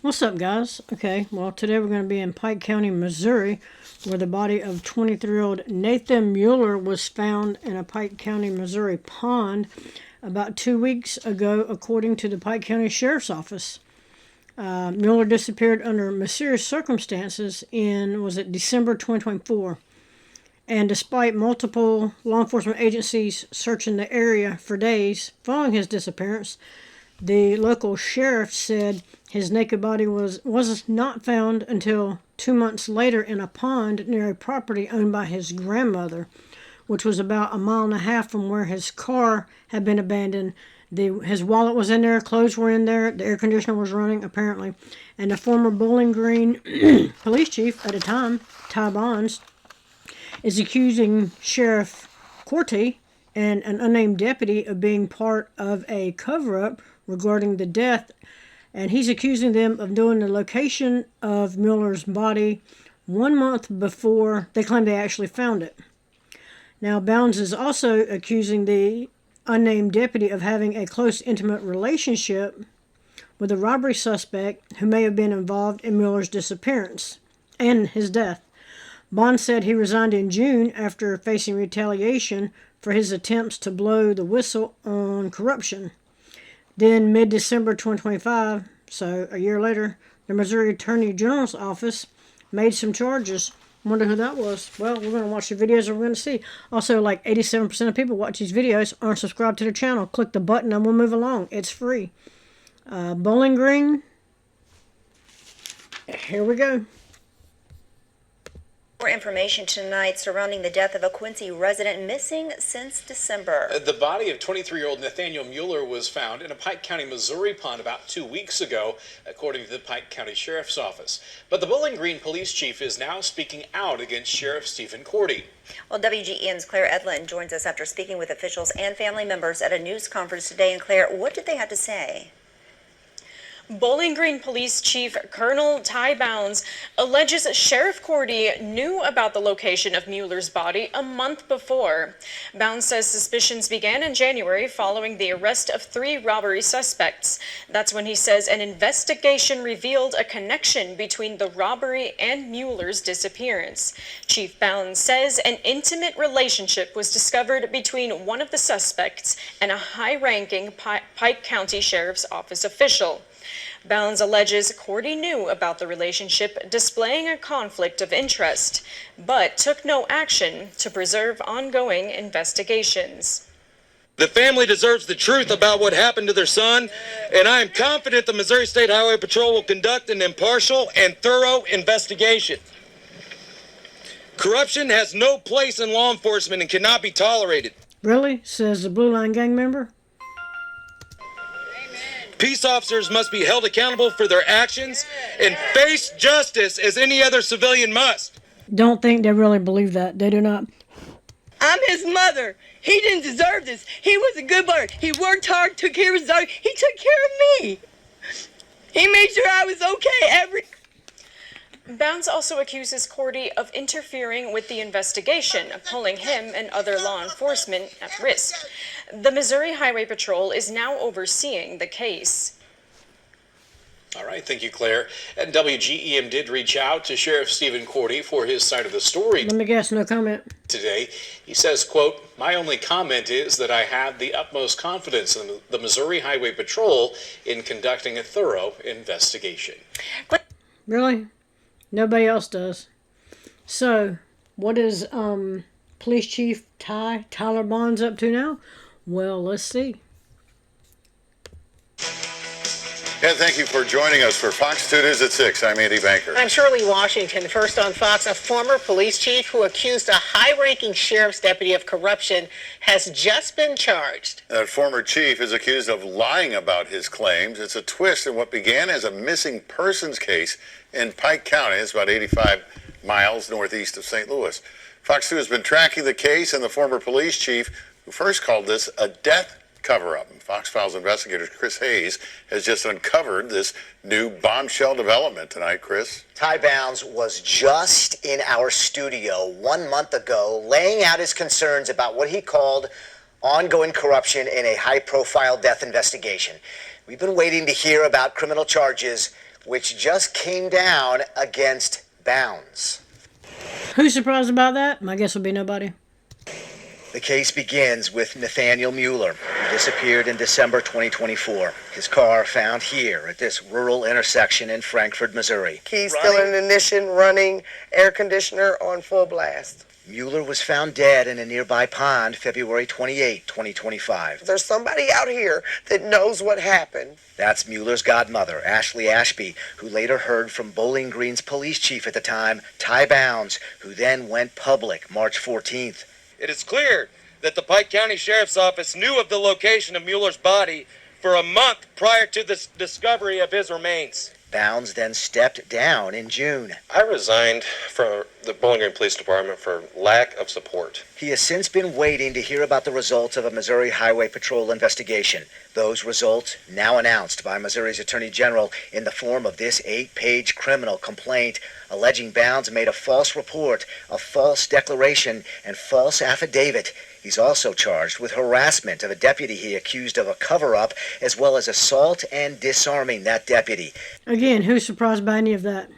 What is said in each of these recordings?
What's up, guys? Okay, well, today we're going to be in Pike County, Missouri, where the body of 23-year-old Nathan Mueller was found in a Pike County, Missouri pond about 2 weeks ago, according to the Pike County Sheriff's Office. Mueller disappeared under mysterious circumstances in, was it December 2024? And despite multiple law enforcement agencies searching the area for days following his disappearance, the local sheriff said his naked body was not found until 2 months later in a pond near a property owned by his grandmother, which was about a mile and a half from where his car had been abandoned. His wallet was in there, clothes were in there, the air conditioner was running, apparently. And the former Bowling Green police chief at the time, Ty Bonds, is accusing Sheriff Korte and an unnamed deputy of being part of a cover-up regarding the death, and he's accusing them of knowing the location of Mueller's body 1 month before they claim they actually found it. Now, Bounds is also accusing the unnamed deputy of having a close, intimate relationship with a robbery suspect who may have been involved in Mueller's disappearance and his death. Bond said he resigned in June after facing retaliation for his attempts to blow the whistle on corruption. Then, mid-December 2025, so a year later, the Missouri Attorney General's office made some charges. Wonder who that was. Well, we're going to watch the videos and we're going to see. Also, like 87% of people watch these videos aren't subscribed to the channel. Click the button and we'll move along. It's free. Bowling Green. Here we go. More information tonight surrounding the death of a Quincy resident missing since December. The body of 23-year-old Nathaniel Mueller was found in a Pike County, Missouri pond about 2 weeks ago, according to the Pike County Sheriff's Office. But the Bowling Green police chief is now speaking out against Sheriff Stephen Korte. Well, WGEN's Claire Edlin joins us after speaking with officials and family members at a news conference today. And Claire, what did they have to say? Bowling Green Police Chief Colonel Ty Bounds alleges Sheriff Korte knew about the location of Mueller's body a month before. Bounds says suspicions began in January following the arrest of 3 robbery suspects. That's when he says an investigation revealed a connection between the robbery and Mueller's disappearance. Chief Bounds says an intimate relationship was discovered between one of the suspects and a high-ranking Pike County Sheriff's Office official. Bounds alleges Korte knew about the relationship, displaying a conflict of interest, but took no action to preserve ongoing investigations. The family deserves the truth about what happened to their son, and I am confident the Missouri State Highway Patrol will conduct an impartial and thorough investigation. Corruption has no place in law enforcement and cannot be tolerated. Really? Says the Blue Line gang member. Peace officers must be held accountable for their actions and face justice as any other civilian must. Don't think they really believe that. They do not. I'm his mother. He didn't deserve this. He was a good boy. He worked hard, took care of his daughter. He took care of me. He made sure I was okay Bounds also accuses Korte of interfering with the investigation, pulling him and other law enforcement at risk. The Missouri Highway Patrol is now overseeing the case. All right, thank you, Claire. And WGEM did reach out to Sheriff Stephen Korte for his side of the story Let me guess, no comment. today. He says, quote, "My only comment is that I have the utmost confidence in the Missouri Highway Patrol in conducting a thorough investigation." Really? Nobody else does. So, what is Police Chief Tyler Bonds up to now? Well, let's see. And thank you for joining us for Fox 2 News at 6. I'm Andy Banker. I'm Shirley Washington. First on Fox, a former police chief who accused a high-ranking sheriff's deputy of corruption has just been charged. That former chief is accused of lying about his claims. It's a twist in what began as a missing persons case in Pike County. It's about 85 miles northeast of St. Louis. Fox 2 has been tracking the case and the former police chief who first called this a death cover-up. Fox Files investigator Chris Hayes has just uncovered this new bombshell development tonight. Chris? Ty Bounds was just in our studio 1 month ago laying out his concerns about what he called ongoing corruption in a high-profile death investigation. We've been waiting to hear about criminal charges which just came down against Bounds. Who's surprised about that? I guess it'll be nobody. The case begins with Nathaniel Mueller, who disappeared in December 2024. His car found here at this rural intersection in Frankfort, Missouri. Keys still in ignition, running, air conditioner on full blast. Mueller was found dead in a nearby pond February 28, 2025. There's somebody out here that knows what happened. That's Mueller's godmother, Ashley Ashby, who later heard from Bowling Green's police chief at the time, Ty Bounds, who then went public March 14th. It is clear that the Pike County Sheriff's Office knew of the location of Mueller's body for a month prior to the discovery of his remains. Bounds then stepped down in June. I resigned from the Bowling Green Police Department for lack of support. He has since been waiting to hear about the results of a Missouri Highway Patrol investigation. Those results now announced by Missouri's Attorney General in the form of this 8-page criminal complaint alleging Bounds made a false report, a false declaration, and false affidavit. He's also charged with harassment of a deputy he accused of a cover-up, as well as assault and disarming that deputy. Again, who's surprised by any of that?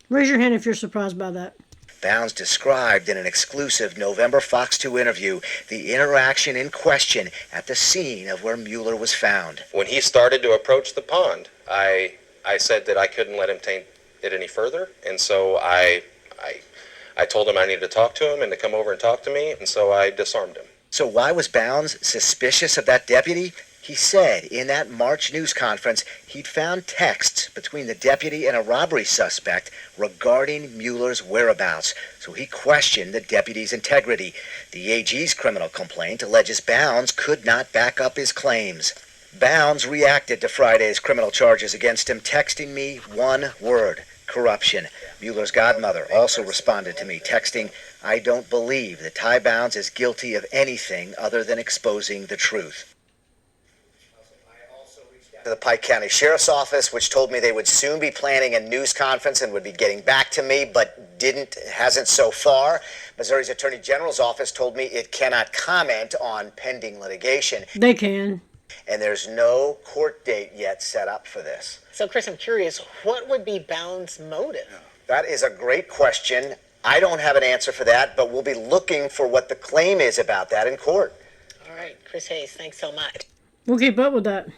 Raise your hand if you're surprised by that. Bounds described in an exclusive November Fox 2 interview the interaction in question at the scene of where Mueller was found. When he started to approach the pond, I said that I couldn't let him taint it any further, and so I told him I needed to talk to him and to come over and talk to me, and so I disarmed him. So why was Bounds suspicious of that deputy? He said in that March news conference he'd found texts between the deputy and a robbery suspect regarding Mueller's whereabouts, so he questioned the deputy's integrity. The AG's criminal complaint alleges Bounds could not back up his claims. Bounds reacted to Friday's criminal charges against him, texting me one word: corruption. Mueller's godmother also responded to me, texting, "I don't believe that Ty Bounds is guilty of anything other than exposing the truth." To the Pike County Sheriff's Office, which told me they would soon be planning a news conference and would be getting back to me, but hasn't so far. Missouri's Attorney General's office told me it cannot comment on pending litigation. They can. And there's no court date yet set up for this. So, Chris, I'm curious, what would be Bounds' motive? That is a great question. I don't have an answer for that, but we'll be looking for what the claim is about that in court. All right, Chris Hayes, thanks so much. We'll keep up with that.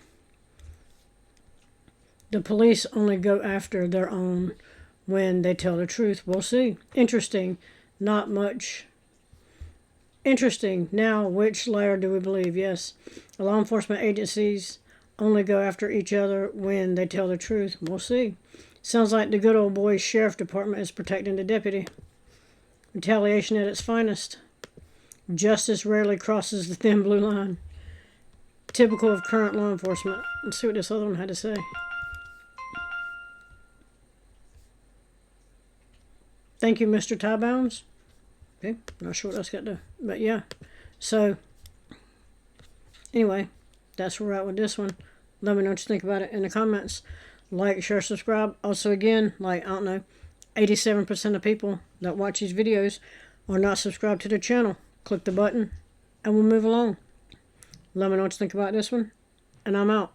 The police only go after their own when they tell the truth. We'll see. Interesting. Not much. Interesting. Now, which layer do we believe? Yes. Law enforcement agencies only go after each other when they tell the truth. We'll see. Sounds like the good old boy sheriff department is protecting the deputy. Retaliation at its finest. Justice rarely crosses the thin blue line. Typical of current law enforcement. Let's see what this other one had to say. Thank you, Mr. Ty Bounds. Okay, not sure what that's got to, but yeah. So, anyway, that's where we're at with this one. Let me know what you think about it in the comments. Like, share, subscribe. Also, again, 87% of people that watch these videos are not subscribed to the channel. Click the button, and we'll move along. Let me know what you think about this one, and I'm out.